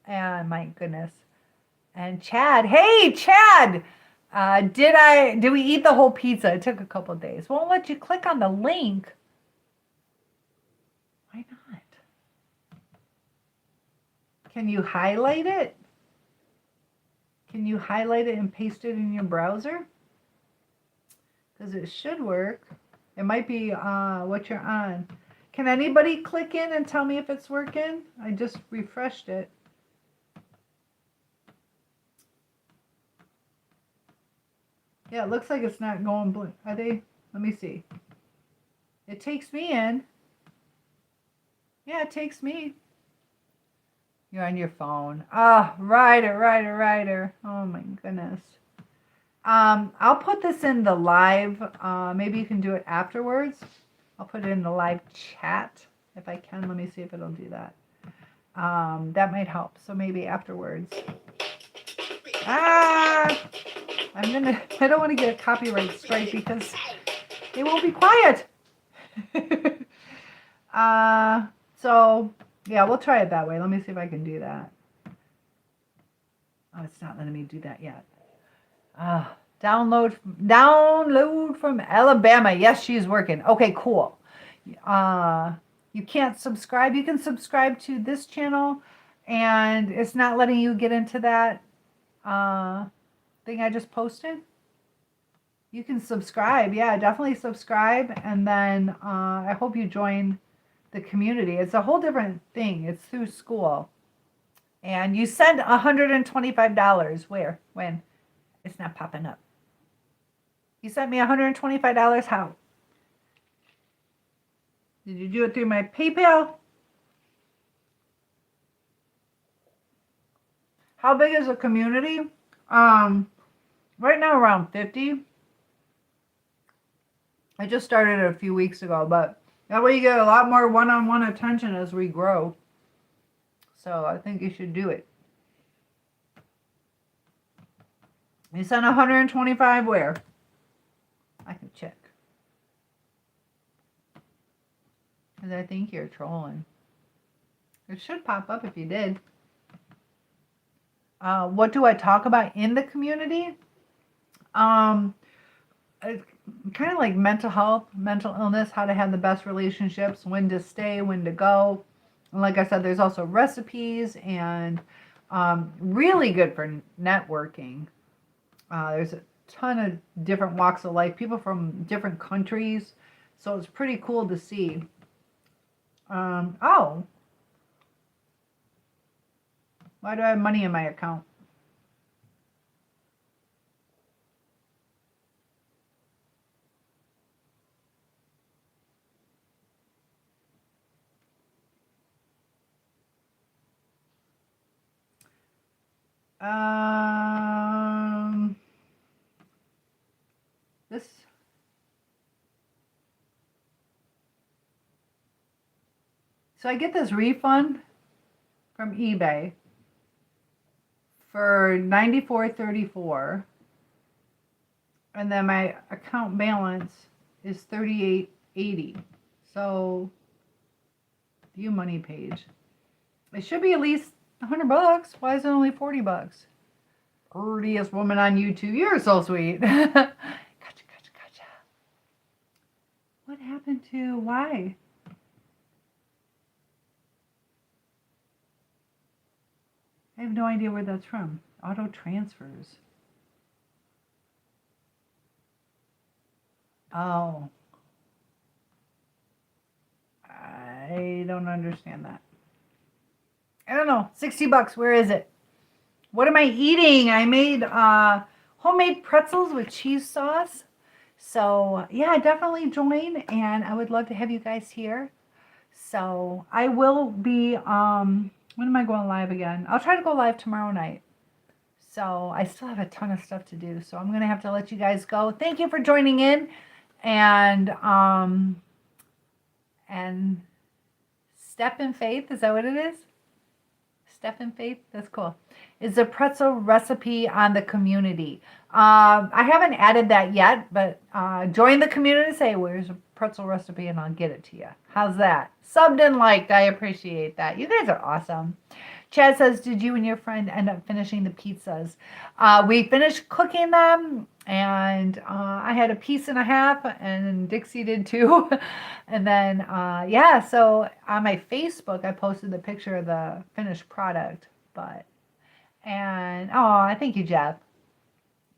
And my goodness. And Chad, hey, Chad, Did we eat the whole pizza? It took a couple of days. Won't let you click on the link. Why not? Can you highlight it? Can you highlight it and paste it in your browser? Because it should work. It might be what you're on. Can anybody click in and tell me if it's working? I just refreshed it. Yeah, it looks like it's not going blue. Are they? Let me see. It takes me in. Yeah, it takes me. You're on your phone. Ah, Ryder. Oh my goodness. I'll put this in the live. Maybe you can do it afterwards. I'll put it in the live chat if I can. Let me see if it'll do that. That might help. So maybe afterwards. I don't want to get a copyright strike because they won't be quiet. So yeah, we'll try it that way. Let me see if I can do that. Oh, it's not letting me do that yet. Download from Alabama. Yes, she's working. Okay, cool. You can't subscribe. You can subscribe to this channel, and it's not letting you get into that thing I just posted. You can subscribe. Yeah, definitely subscribe, and then I hope you join the community. It's a whole different thing. It's through school, and you send $125. Where? When? It's not popping up. You sent me $125. How? Did you do it through my PayPal? How big is the community? Right now around 50. I just started it a few weeks ago, but that way you get a lot more one-on-one attention as we grow. So I think you should do it. You sent 125 where? I can check. Because I think you're trolling. It should pop up if you did. What do I talk about in the community? It's kind of like mental health, mental illness, how to have the best relationships, when to stay, when to go. And like I said, there's also recipes and really good for networking. There's a ton of different walks of life, people from different countries. So it's pretty cool to see. Oh. Why do I have money in my account? This. So I get this refund from eBay for $94.34, and then my account balance is $38.80. So view money page. It should be at least $100. Why is it only $40? Prettiest woman on YouTube. You're so sweet. Gotcha. What happened to why? I have no idea where that's from. Auto transfers. Oh. I don't understand that. I don't know. $60. Where is it? What am I eating? I made homemade pretzels with cheese sauce. So yeah, definitely join, and I would love to have you guys here. So I will be when am I going live again? I'll try to go live tomorrow night. So I still have a ton of stuff to do. So I'm gonna have to let you guys go. Thank you for joining in, and Step in Faith, is that what it is? Step in Faith, that's cool. Is a pretzel recipe on the community. I haven't added that yet, but join the community. Say, where's a pretzel recipe, and I'll get it to you. How's that? Subbed and liked. I appreciate that. You guys are awesome. Chad says, did you and your friend end up finishing the pizzas? We finished cooking them, and I had a piece and a half, and Dixie did too. And then, yeah, so on my Facebook, I posted the picture of the finished product. Thank you, Jeff.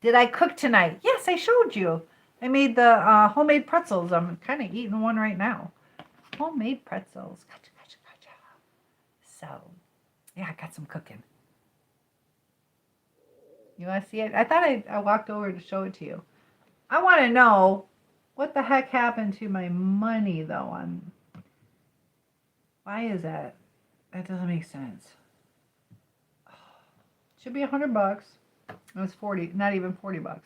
Did I cook tonight? Yes, I showed you. I made the homemade pretzels. I'm kind of eating one right now. Homemade pretzels. Gotcha, gotcha, gotcha. So, yeah, I got some cooking. You want to see it? I thought I walked over to show it to you. I want to know what the heck happened to my money, though. Why is that? That doesn't make sense. Should be $100. It was 40, not even $40.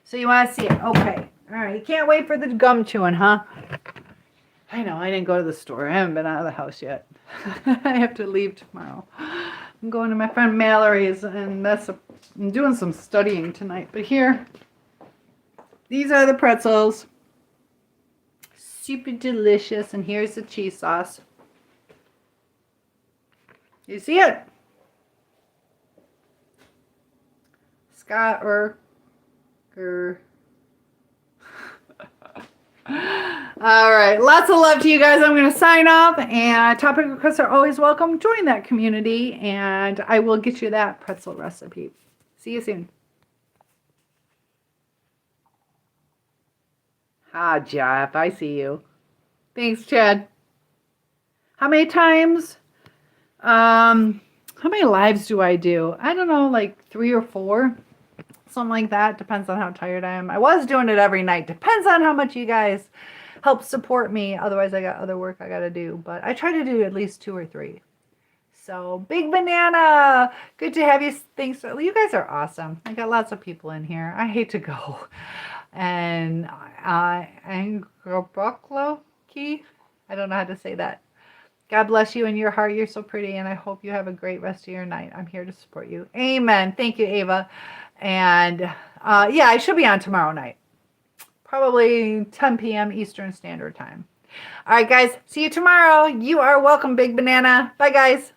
So you want to see it? Okay. All right. You can't wait for the gum chewing, huh? I know. I didn't go to the store. I haven't been out of the house yet. I have to leave tomorrow. I'm going to my friend Mallory's, and I'm doing some studying tonight. But here, these are the pretzels. Super delicious. And here's the cheese sauce. You see it? Scott or all right, lots of love to you guys. I'm going to sign off, and topic requests are always welcome. Join that community, and I will get you that pretzel recipe. See you soon. Jeff, I see you. Thanks, Chad. How many times? How many lives do I do? I don't know, like 3 or 4. Something like that. Depends on how tired I am. I was doing it every night. Depends on how much you guys help support me. Otherwise, I got other work I got to do. But I try to do at least 2 or 3. So, Big Banana. Good to have you. Thanks. You guys are awesome. I got lots of people in here. I hate to go. And Angrobokloki. I don't know how to say that. God bless you and your heart. You're so pretty, and I hope you have a great rest of your night. I'm here to support you. Amen. Thank you, Ava. And yeah, I should be on tomorrow night. Probably 10 p.m. Eastern Standard Time. All right, guys. See you tomorrow. You are welcome, Big Banana. Bye, guys.